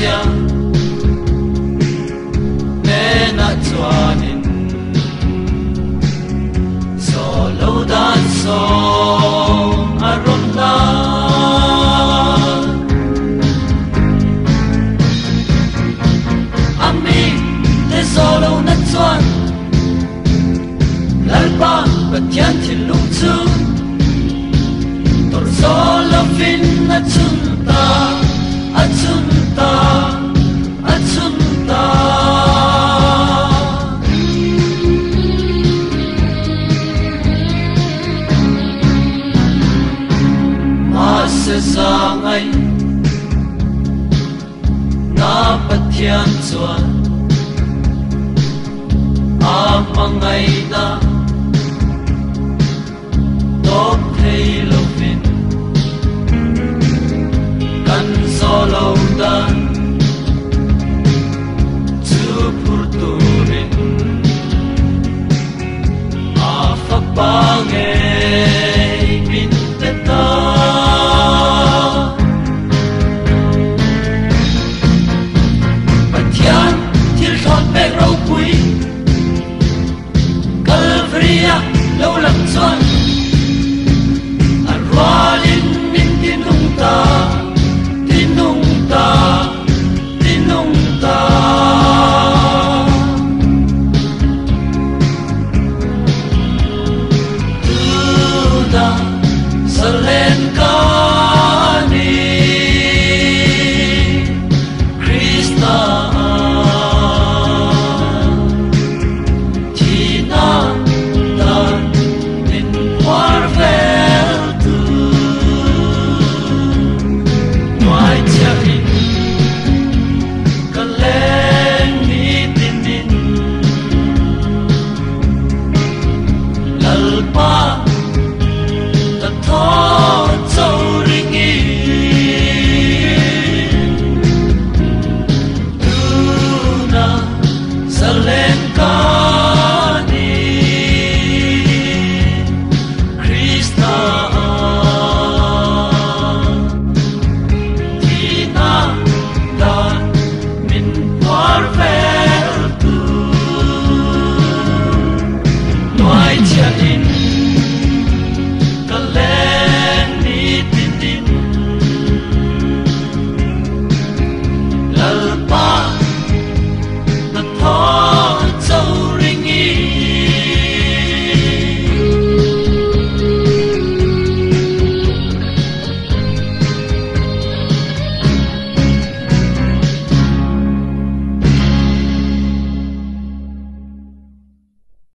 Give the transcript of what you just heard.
sia ne na chuanin so lo dan so aron la ami te so lo na chuan lalpa pathian thil lung chu tor so lo fin na chun ta achunta achunta ma se zangai na pathian chuan amangai na top thei lo fin kan solo dan